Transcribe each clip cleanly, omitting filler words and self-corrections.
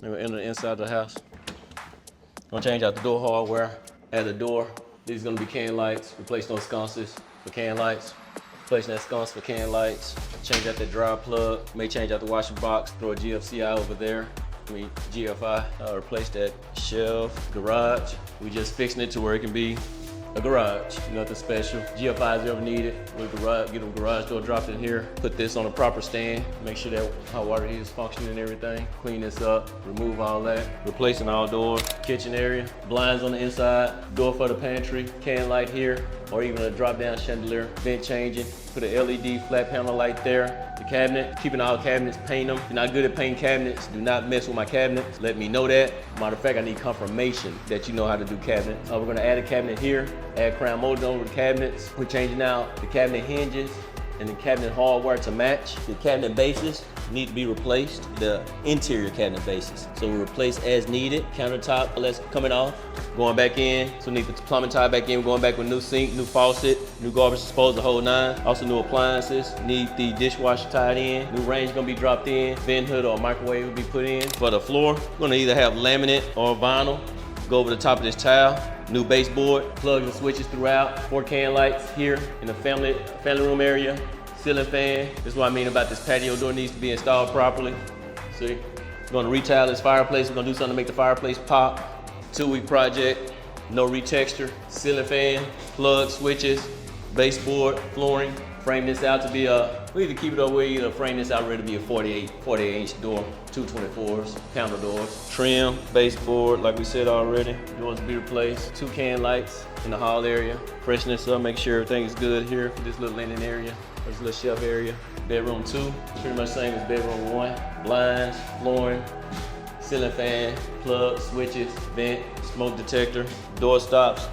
Then we'll enter the inside of the house. Gonna change out the door hardware. Add the door. These are gonna be can lights. Replace those sconces for can lights. Replacing that sconce for can lights. Change out that dryer plug. May change out the washer box. Throw a GFCI over there. GFI. Replace that shelf. Garage. We just fixing it to where it can be a garage, nothing special. GFIs ever needed. With garage, get a garage door dropped in here. Put this on a proper stand. Make sure that hot water heater is functioning and everything. Clean this up, remove all that. Replacing all doors. Kitchen area, blinds on the inside, door for the pantry, can light here, or even a drop down chandelier. Vent changing. Put an LED flat panel light there. The cabinet, keeping all cabinets, paint them. If you're not good at painting cabinets, do not mess with my cabinets. Let me know that. Matter of fact, I need confirmation that you know how to do cabinets. We're gonna add a cabinet here, add crown molding over the cabinets. We're changing out the cabinet hinges and the cabinet hardware to match. The cabinet bases need to be replaced, the interior cabinet bases. So we replace as needed. Countertop, that's coming off. Going back in, so we need the plumbing tie back in. We're going back with new sink, new faucet, new garbage disposal, the whole nine. Also new appliances. Need the dishwasher tied in. New range gonna be dropped in. Vent hood or microwave will be put in. For the floor, we're gonna either have laminate or vinyl. Go over the top of this tile. New baseboard, plugs and switches throughout. 4 can lights here in the family room area. Ceiling fan. This is what I mean about this patio door needs to be installed properly. See, we're gonna retile this fireplace. We're gonna do something to make the fireplace pop. 2-week project, no retexture. Ceiling fan, plugs, switches, baseboard, flooring. Frame this out to be we either keep it over, we either frame this out ready to be a 48 inch door, 224s, counter doors. Trim, baseboard, like we said already. Doors to be replaced. 2 can lights in the hall area. Freshen this up, make sure everything is good here for this little linen area. This little shelf area. Bedroom 2, pretty much same as bedroom 1. Blinds, flooring, ceiling fan, plugs, switches, vent, smoke detector, door stops,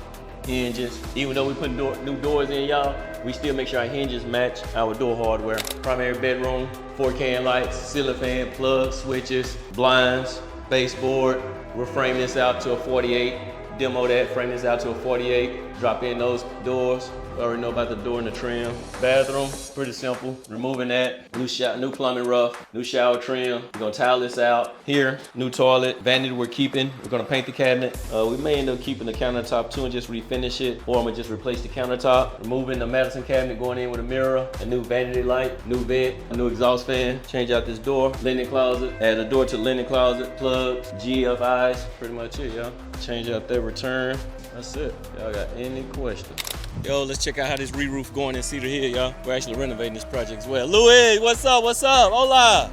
hinges. Even though we put new doors in, y'all, we still make sure our hinges match our door hardware. Primary bedroom, 4 can lights, ceiling fan, plugs, switches, blinds, baseboard. We'll frame this out to a 48. Demo that, frame this out to a 48. Drop in those doors. Already know about the door and the trim. Bathroom, pretty simple. Removing that. New plumbing rough. New shower trim. We're gonna tile this out. Here, new toilet. Vanity we're keeping. We're gonna paint the cabinet. We may end up keeping the countertop too and just refinish it, or I'm gonna just replace the countertop. Removing the medicine cabinet, going in with a mirror, a new vanity light, new vent, a new exhaust fan. Change out this door. Linen closet. Add a door to the linen closet. Plugs, GFIs. Pretty much it, y'all. Change out that return. That's it. Y'all got any questions? Yo, let's check out how this re-roof going in Cedar Hill, y'all. We're actually renovating this project as well. Luis, what's up? What's up? Hola.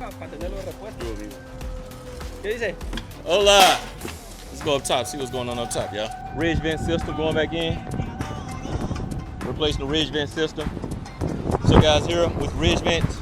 Hola. Let's go up top, see what's going on up top, y'all. Ridge vent system going back in. Replacing the ridge vent system. So guys, here with ridge vents.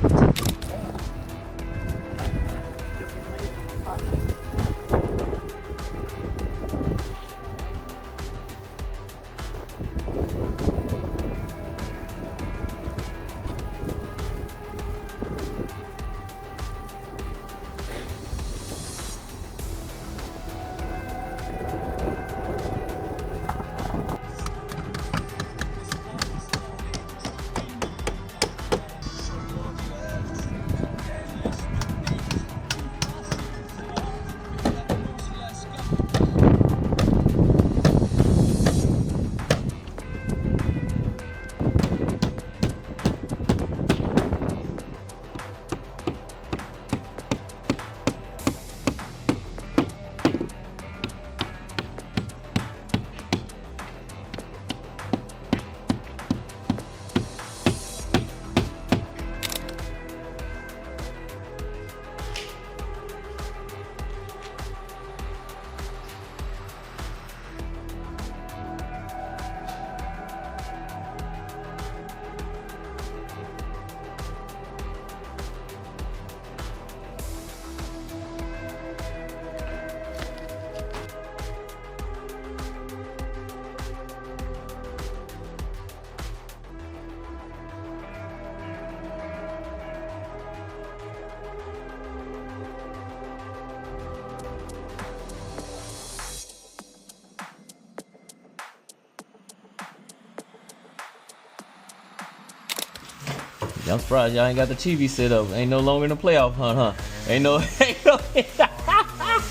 I'm surprised y'all ain't got the TV set up. Ain't no longer in the playoff hunt, huh? Ain't no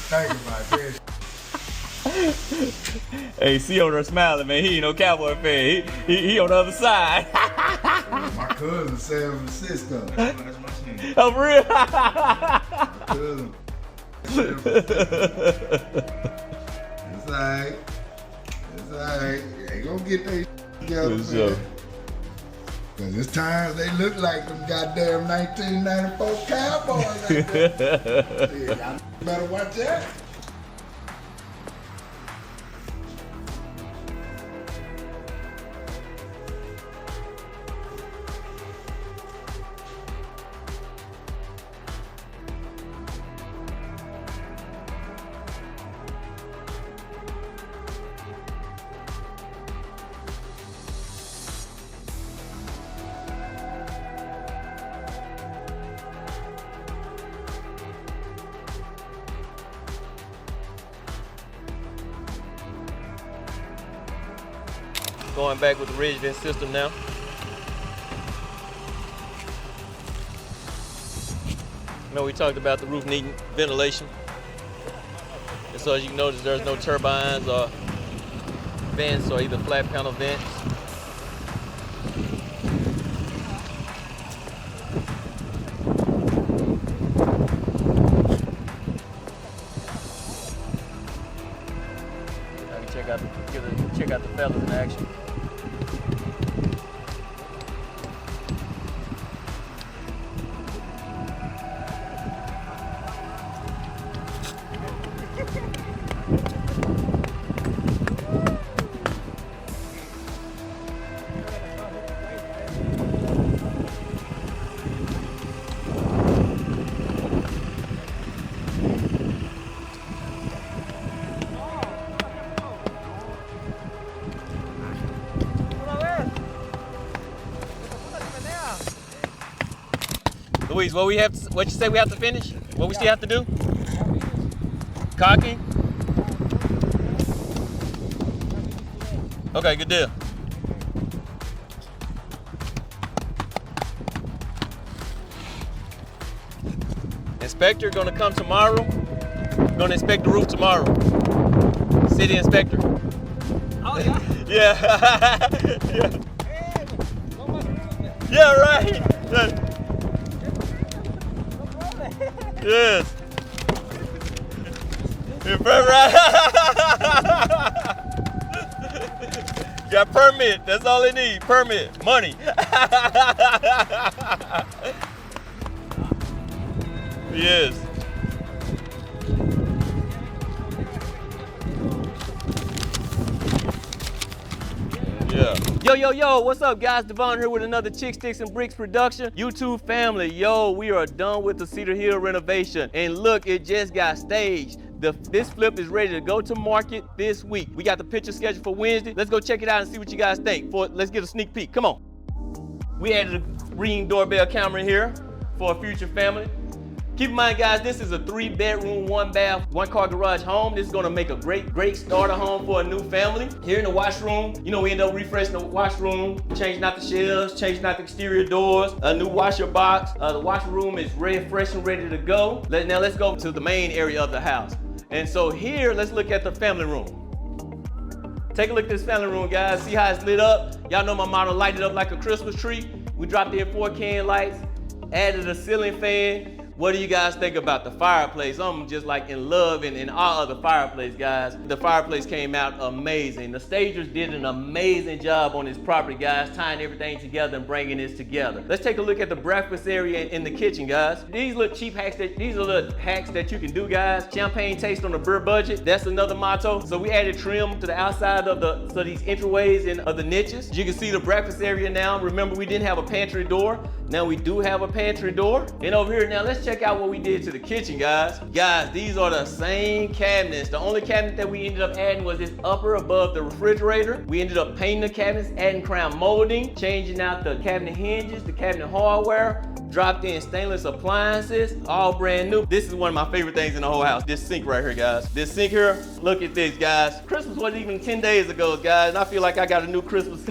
Thank you, my friend. Hey, see over there smiling, man. He ain't no cowboy fan. He on the other side. My cousin San Francisco. Oh, for real? Cousin. It's alright. It's alright. Ain't gonna get that together. For sure. Cause it's times they look like them goddamn 1994 cowboys like that. Yeah, y'all better watch that. Going back with the ridge vent system now. Remember we talked about the roof needing ventilation. And so as you can notice, there's no turbines or vents or even flat panel vents. I can check out the feathers in action. Luis, what you say we have to finish? What we still have to do? Caulking? Okay, good deal. Inspector gonna come tomorrow. Gonna inspect the roof tomorrow. City inspector. Oh yeah? Yeah. Yeah. Yeah, right. Yes. Right. Got permit. That's all they need. Permit. Money. Yes. Yeah. Yo, what's up, guys? Devon here with another Chix Stix Brix production. YouTube family, yo, we are done with the Cedar Hill renovation. And look, it just got staged. This flip is ready to go to market this week. We got the picture scheduled for Wednesday. Let's go check it out and see what you guys think. Let's get a sneak peek. Come on. We added a Ring doorbell camera here for a future family. Keep in mind, guys, this is a 3-bedroom, 1-bath, 1-car garage home. This is gonna make a great starter home for a new family. Here in the washroom, you know, we end up refreshing the washroom, changing out the shelves, changing out the exterior doors, a new washer box. The washroom is fresh and ready to go. Now let's go to the main area of the house. And so here, let's look at the family room. Take a look at this family room, guys. See how it's lit up? Y'all know my motto, light it up like a Christmas tree. We dropped in 4 can lights, added a ceiling fan. What do you guys think about the fireplace? I'm just like in love and in awe of the fireplace, guys. The fireplace came out amazing. The stagers did an amazing job on this property, guys, tying everything together and bringing this together. Let's take a look at the breakfast area in the kitchen, guys. These little cheap hacks, these are little hacks that you can do, guys. Champagne taste on a beer budget. That's another motto. So we added trim to the outside of these entryways and of the niches. You can see the breakfast area now. Remember, we didn't have a pantry door. Now we do have a pantry door. And over here, now let's check out what we did to the kitchen, guys. Guys, these are the same cabinets. The only cabinet that we ended up adding was this upper above the refrigerator. We ended up painting the cabinets, adding crown molding, changing out the cabinet hinges, the cabinet hardware, dropped in stainless appliances, all brand new. This is one of my favorite things in the whole house. This sink right here, guys. This sink here, look at this, guys. Christmas wasn't even 10 days ago, guys, and I feel like I got a new Christmas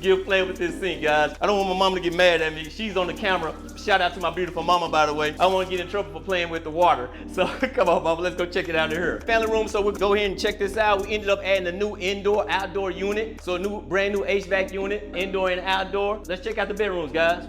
gift playing with this sink, guys. I don't want my mom to get mad at me. She's on the camera. Shout out to my beautiful mama, by the way. I don't want to get in trouble for playing with the water. So come on, mama, let's go check it out in here. Family room, so we'll go ahead and check this out. We ended up adding a new indoor-outdoor unit. So a brand new HVAC unit, indoor and outdoor. Let's check out the bedrooms, guys.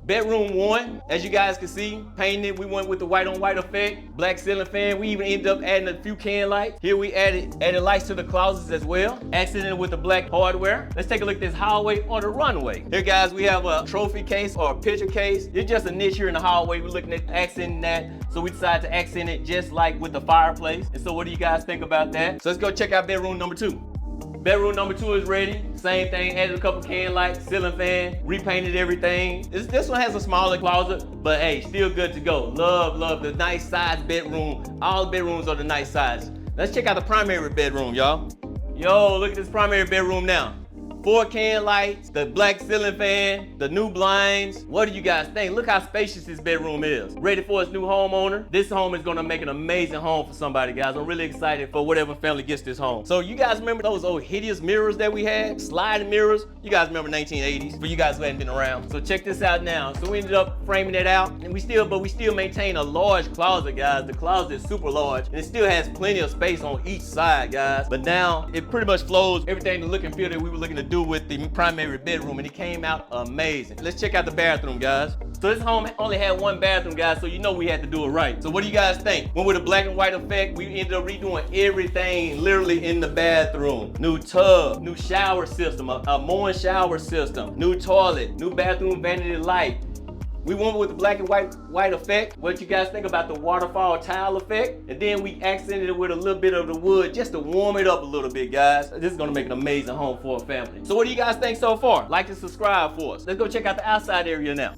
Bedroom 1, as you guys can see, painted. We went with the white on white effect, black ceiling fan. We even ended up adding a few can lights. Here we added lights to the closets as well, accented with the black hardware. Let's take a look at this hallway on the runway. Here, guys, we have a trophy case or a picture case. It's just a niche here in the hallway. We're looking at accenting that, so we decided to accent it just like with the fireplace. And so what do you guys think about that? So let's go check out bedroom number 2. Bedroom number 2 is ready. Same thing, added a couple can lights, ceiling fan, repainted everything. This one has a smaller closet, but hey, still good to go. Love the nice size bedroom. All the bedrooms are the nice size. Let's check out the primary bedroom, y'all. Yo, look at this primary bedroom now. 4 can lights, the black ceiling fan, the new blinds. What do you guys think? Look how spacious this bedroom is. Ready for its new homeowner. This home is gonna make an amazing home for somebody, guys. I'm really excited for whatever family gets this home. So you guys remember those old hideous mirrors that we had? Sliding mirrors. You guys remember 1980s, for you guys who hadn't been around. So check this out now. So we ended up framing it out, and we still maintain a large closet, guys. The closet is super large, and it still has plenty of space on each side, guys. But now it pretty much flows everything the look and feel that we were looking to do with the primary bedroom, and it came out amazing. Let's check out the bathroom, guys. So this home only had 1 bathroom, guys, so you know we had to do it right. So what do you guys think? Went with a black and white effect. We ended up redoing everything literally in the bathroom. New tub, new shower system, a Moen shower system, new toilet, new bathroom vanity light. We went with the black and white effect. What you guys think about the waterfall tile effect? And then we accented it with a little bit of the wood just to warm it up a little bit, guys. This is gonna make an amazing home for a family. So what do you guys think so far? Like and subscribe for us. Let's go check out the outside area now.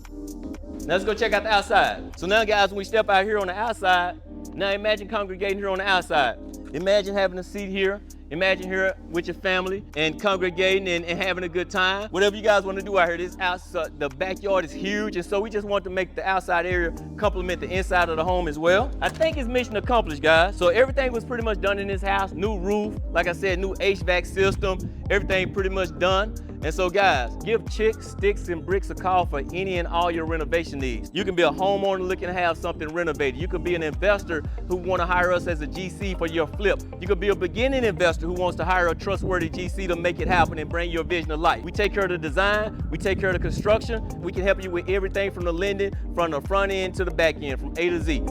Let's go check out the outside. So now, guys, when we step out here on the outside, now imagine congregating here on the outside. Imagine having a seat here. Imagine here with your family and congregating and having a good time. Whatever you guys want to do out here, this outside, the backyard is huge, and so we just want to make the outside area complement the inside of the home as well. I think it's mission accomplished, guys. So everything was pretty much done in this house. New roof, like I said, new HVAC system, everything pretty much done. And so, guys, give Chix Stix Brix a call for any and all your renovation needs. You can be a homeowner looking to have something renovated. You could be an investor who want to hire us as a GC for your flip. You could be a beginning investor who wants to hire a trustworthy GC to make it happen and bring your vision to life. We take care of the design, we take care of the construction. We can help you with everything from the lending, from the front end to the back end, from A to Z.